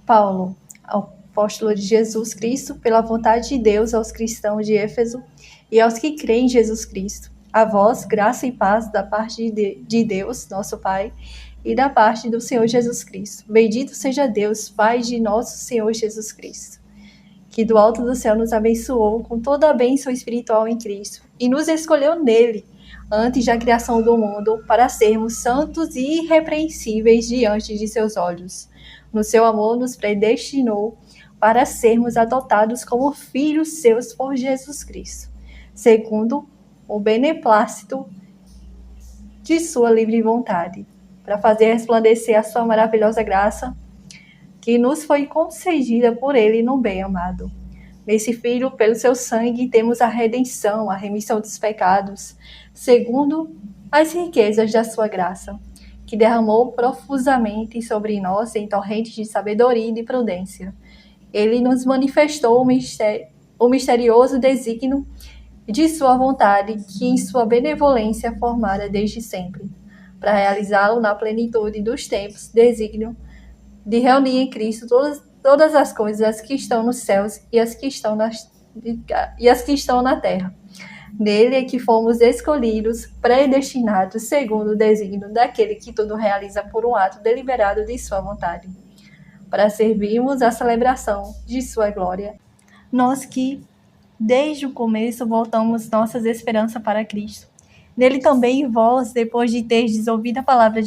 Paulo, apóstolo de Jesus Cristo, pela vontade de Deus aos cristãos de Éfeso e aos que creem em Jesus Cristo. A vós, graça e paz da parte de Deus, nosso Pai, e da parte do Senhor Jesus Cristo. Bendito seja Deus, Pai de nosso Senhor Jesus Cristo, que do alto do céu nos abençoou com toda a bênção espiritual em Cristo e nos escolheu nele, antes da criação do mundo, para sermos santos e irrepreensíveis diante de seus olhos. No seu amor nos predestinou para sermos adotados como filhos seus por Jesus Cristo, segundo o beneplácito de sua livre vontade, para fazer resplandecer a sua maravilhosa graça, que nos foi concedida por ele no bem-amado. Nesse Filho, pelo seu sangue, temos a redenção, a remissão dos pecados, segundo as riquezas da sua graça, que derramou profusamente sobre nós em torrentes de sabedoria e de prudência. Ele nos manifestou o misterioso desígnio de sua vontade, que em sua benevolência formara desde sempre, para realizá-lo na plenitude dos tempos, desígnio de reunir em Cristo todas as coisas que estão nos céus e as que estão na terra. Nele é que fomos escolhidos, predestinados, segundo o desígnio daquele que tudo realiza por um ato deliberado de sua vontade, para servirmos à celebração de sua glória. Nós que, desde o começo, voltamos nossas esperanças para Cristo. Nele também vós, depois de terdes ouvido a palavra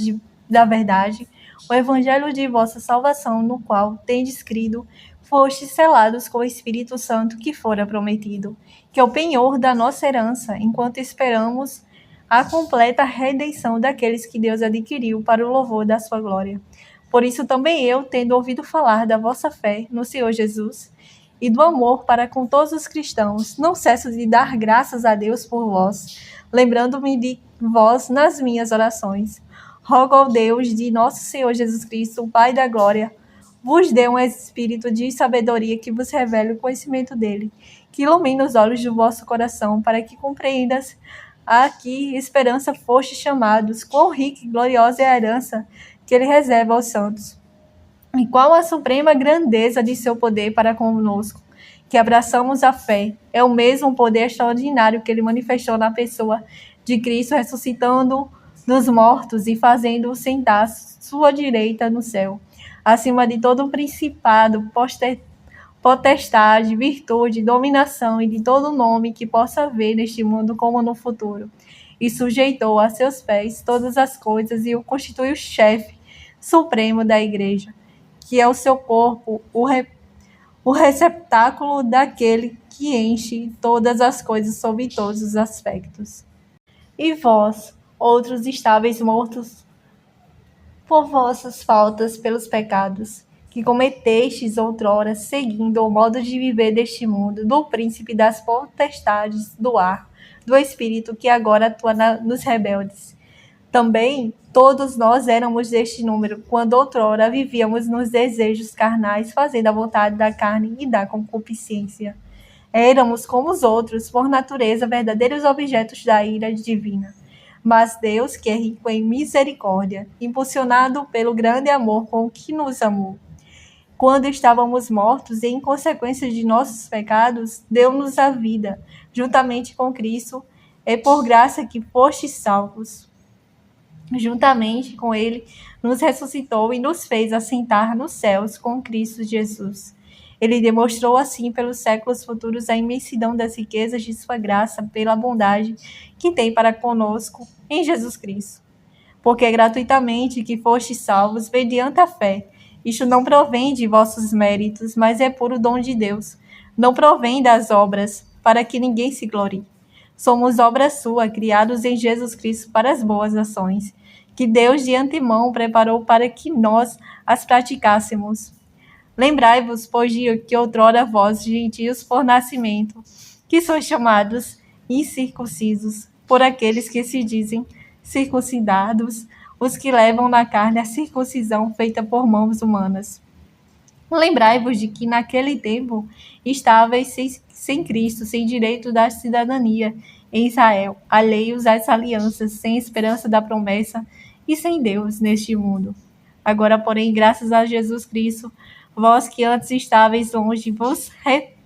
da verdade, o evangelho de vossa salvação, no qual tendes crido, fostes selados com o Espírito Santo que fora prometido, que é o penhor da nossa herança, enquanto esperamos a completa redenção daqueles que Deus adquiriu para o louvor da sua glória. Por isso também eu, tendo ouvido falar da vossa fé no Senhor Jesus e do amor para com todos os cristãos, não cesso de dar graças a Deus por vós, lembrando-me de vós nas minhas orações. Rogo ao Deus de nosso Senhor Jesus Cristo, o Pai da glória, vos dê um espírito de sabedoria que vos revele o conhecimento dele, que ilumine os olhos do vosso coração, para que compreendas a que esperança fostes chamados, quão rica e gloriosa é a herança que ele reserva aos santos, e qual a suprema grandeza de seu poder para conosco, que abraçamos a fé. É o mesmo poder extraordinário que ele manifestou na pessoa de Cristo, ressuscitando dos mortos e fazendo-o sentar à sua direita no céu, acima de todo o principado, potestade, virtude, dominação e de todo nome que possa haver neste mundo como no futuro. E sujeitou a seus pés todas as coisas e o constitui o chefe supremo da igreja, que é o seu corpo, o receptáculo daquele que enche todas as coisas sob todos os aspectos. E vós, outros estáveis mortos por vossas faltas pelos pecados, que cometestes outrora, seguindo o modo de viver deste mundo, do príncipe das potestades do ar, do espírito que agora atua nos rebeldes. Também todos nós éramos deste número, quando outrora vivíamos nos desejos carnais, fazendo a vontade da carne e da concupiscência. Éramos como os outros, por natureza, verdadeiros objetos da ira divina. Mas Deus, que é rico em misericórdia, impulsionado pelo grande amor com que nos amou, quando estávamos mortos e em consequência de nossos pecados, deu-nos a vida, juntamente com Cristo. É por graça que fostes salvos. Juntamente com ele, nos ressuscitou e nos fez assentar nos céus com Cristo Jesus. Ele demonstrou assim pelos séculos futuros a imensidão das riquezas de sua graça pela bondade que tem para conosco em Jesus Cristo. Porque é gratuitamente que fostes salvos mediante a fé. Isto não provém de vossos méritos, mas é puro dom de Deus. Não provém das obras, para que ninguém se glorie. Somos obra sua, criados em Jesus Cristo para as boas ações, que Deus de antemão preparou para que nós as praticássemos. Lembrai-vos, pois, de que outrora vós, gentios por nascimento, que sois chamados incircuncisos, por aqueles que se dizem circuncidados, os que levam na carne a circuncisão feita por mãos humanas. Lembrai-vos de que naquele tempo estáveis sem Cristo, sem direito da cidadania em Israel, alheios às alianças, sem esperança da promessa e sem Deus neste mundo. Agora, porém, graças a Jesus Cristo, Vós que antes estáveis longe,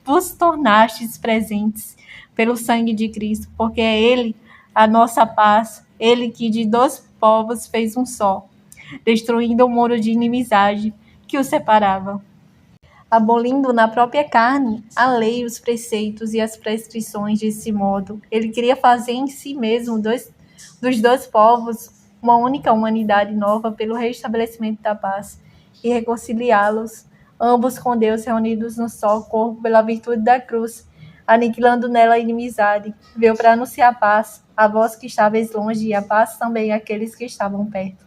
vos tornastes presentes pelo sangue de Cristo, porque é Ele a nossa paz, Ele que de dois povos fez um só, destruindo o muro de inimizade que os separava, abolindo na própria carne a lei, os preceitos e as prescrições. Desse modo, ele queria fazer em si mesmo dos dois povos uma única humanidade nova pelo restabelecimento da paz e reconciliá-los, ambos com Deus, reunidos no só corpo pela virtude da cruz, aniquilando nela a inimizade. Veio para anunciar a paz a vós que estáveis longe e a paz também àqueles que estavam perto.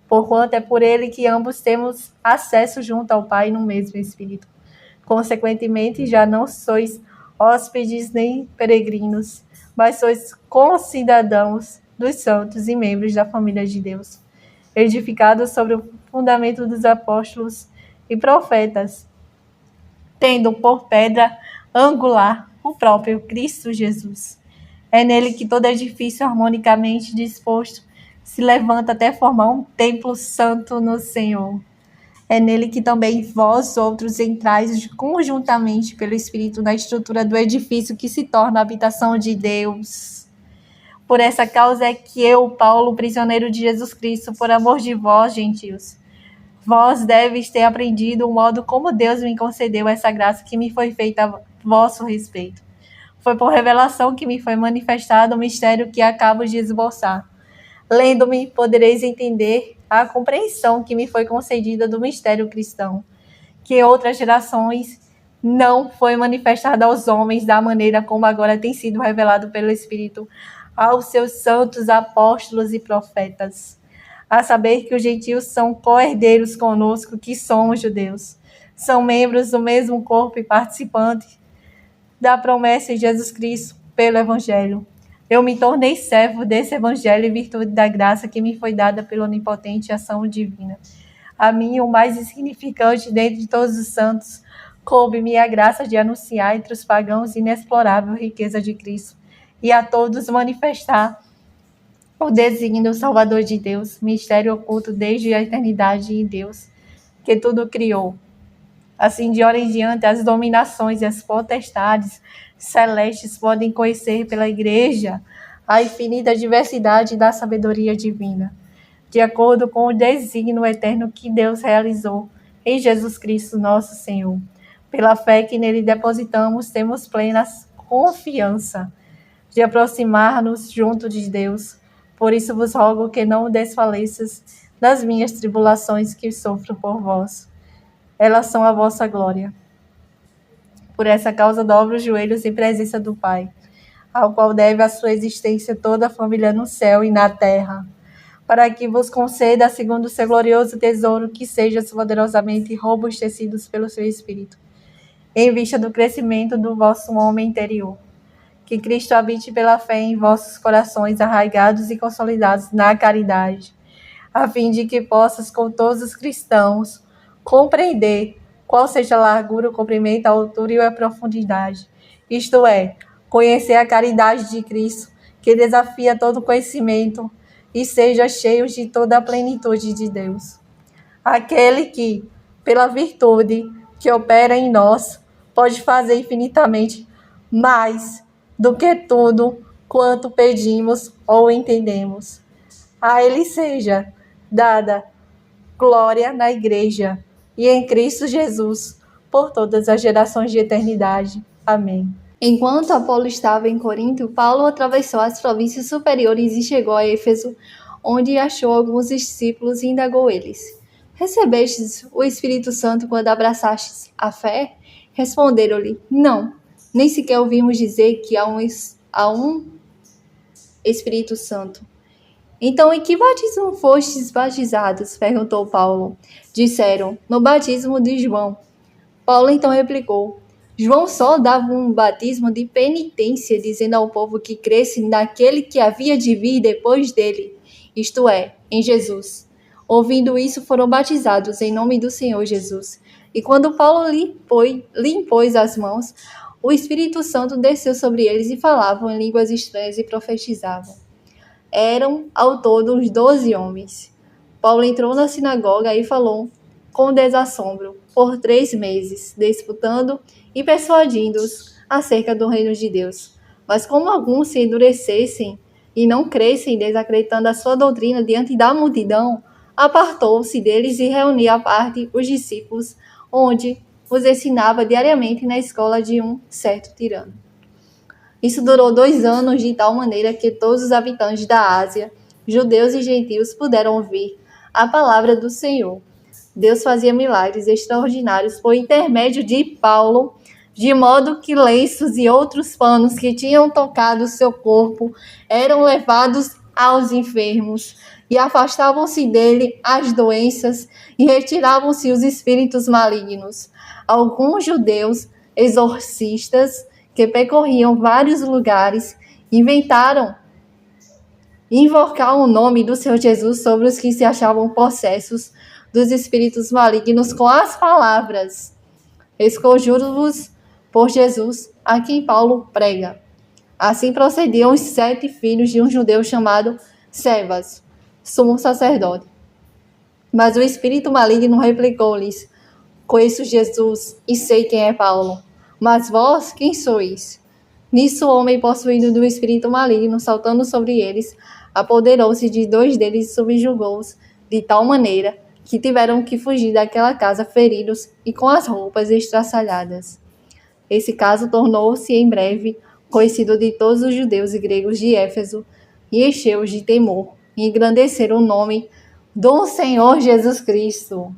Porquanto é por ele que ambos temos acesso junto ao Pai no mesmo Espírito. Consequentemente, já não sois hóspedes nem peregrinos, mas sois concidadãos dos santos e membros da família de Deus, edificados sobre o fundamento dos apóstolos e profetas, tendo por pedra angular o próprio Cristo Jesus. É nele que todo edifício harmonicamente disposto se levanta até formar um templo santo no Senhor. É nele que também vós outros entrais conjuntamente pelo Espírito na estrutura do edifício que se torna a habitação de Deus. Por essa causa é que eu, Paulo, prisioneiro de Jesus Cristo, por amor de vós, gentios, vós deves ter aprendido o modo como Deus me concedeu essa graça que me foi feita a vosso respeito. Foi por revelação que me foi manifestado o mistério que acabo de esboçar. Lendo-me, podereis entender a compreensão que me foi concedida do mistério cristão, que em outras gerações não foi manifestado aos homens da maneira como agora tem sido revelado pelo Espírito aos seus santos apóstolos e profetas. A saber que os gentios são co-herdeiros conosco, que somos judeus. São membros do mesmo corpo e participantes da promessa em Jesus Cristo pelo Evangelho. Eu me tornei servo desse Evangelho em virtude da graça que me foi dada pela onipotente ação divina. A mim, o mais insignificante dentre todos os santos, coube-me a graça de anunciar entre os pagãos a inexplorável riqueza de Cristo e a todos manifestar o desígnio salvador de Deus, mistério oculto desde a eternidade em Deus, que tudo criou. Assim, de hora em diante, as dominações e as potestades celestes podem conhecer pela Igreja a infinita diversidade da sabedoria divina, de acordo com o desígnio eterno que Deus realizou em Jesus Cristo, nosso Senhor. Pela fé que nele depositamos, temos plena confiança de aproximar-nos junto de Deus. Por isso vos rogo que não desfaleças das minhas tribulações que sofro por vós. Elas são a vossa glória. Por essa causa dobro os joelhos em presença do Pai, ao qual deve a sua existência toda a família no céu e na terra, para que vos conceda, segundo o seu glorioso tesouro, que sejam poderosamente robustecidos pelo seu Espírito, em vista do crescimento do vosso homem interior. Que Cristo habite pela fé em vossos corações, arraigados e consolidados na caridade, a fim de que possas, com todos os cristãos, compreender qual seja a largura, o comprimento, a altura e a profundidade. Isto é, conhecer a caridade de Cristo, que desafia todo conhecimento, e seja cheios de toda a plenitude de Deus. Aquele que, pela virtude que opera em nós, pode fazer infinitamente mais do que tudo quanto pedimos ou entendemos. A ele seja dada glória na Igreja e em Cristo Jesus, por todas as gerações de eternidade. Amém. Enquanto Apolo estava em Corinto, Paulo atravessou as províncias superiores e chegou a Éfeso, onde achou alguns discípulos e indagou eles: Recebestes o Espírito Santo quando abraçastes a fé? Responderam-lhe: Não, nem sequer ouvimos dizer que há um Espírito Santo. Então, em que batismo fostes batizados? Perguntou Paulo. Disseram: No batismo de João. Paulo então replicou: João só dava um batismo de penitência, dizendo ao povo que cresce naquele que havia de vir depois dele, isto é, em Jesus. Ouvindo isso, foram batizados em nome do Senhor Jesus. E quando Paulo lhe impôs as mãos, o Espírito Santo desceu sobre eles e falavam em línguas estranhas e profetizavam. Eram, ao todo, uns 12 homens. Paulo entrou na sinagoga e falou com desassombro: por 3 meses, disputando e persuadindo-os acerca do reino de Deus. Mas como alguns se endurecessem e não crescem, desacreditando a sua doutrina diante da multidão, apartou-se deles e reuniu à parte os discípulos, onde os ensinava diariamente na escola de um certo tirano. Isso durou 2 anos, de tal maneira que todos os habitantes da Ásia, judeus e gentios, puderam ouvir a palavra do Senhor. Deus fazia milagres extraordinários por intermédio de Paulo, de modo que lenços e outros panos que tinham tocado seu corpo eram levados aos enfermos, e afastavam-se dele as doenças e retiravam-se os espíritos malignos. Alguns judeus exorcistas que percorriam vários lugares inventaram invocar o nome do Senhor Jesus sobre os que se achavam possessos dos espíritos malignos com as palavras: "Esconjuro-vos por Jesus, a quem Paulo prega." Assim procediam os 7 filhos de um judeu chamado Sebas, sumo sacerdote. Mas o espírito maligno replicou-lhes: "Conheço Jesus e sei quem é Paulo, mas vós quem sois?" Nisso o homem possuído do espírito maligno, saltando sobre eles, apoderou-se de 2 deles e subjugou-os de tal maneira que tiveram que fugir daquela casa feridos e com as roupas estraçalhadas. Esse caso tornou-se em breve conhecido de todos os judeus e gregos de Éfeso, e encheu-os de temor e engrandeceram o nome do Senhor Jesus Cristo.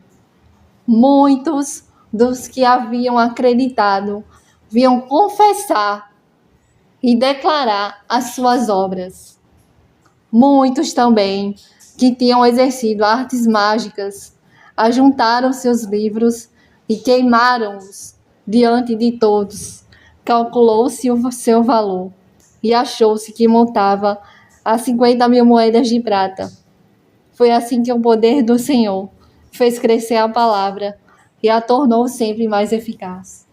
Muitos dos que haviam acreditado vinham confessar e declarar as suas obras. Muitos também, que tinham exercido artes mágicas, ajuntaram seus livros e queimaram-os diante de todos. Calculou-se o seu valor e achou-se que montava a 50.000 moedas de prata. Foi assim que o poder do Senhor fez crescer a palavra e a tornou sempre mais eficaz.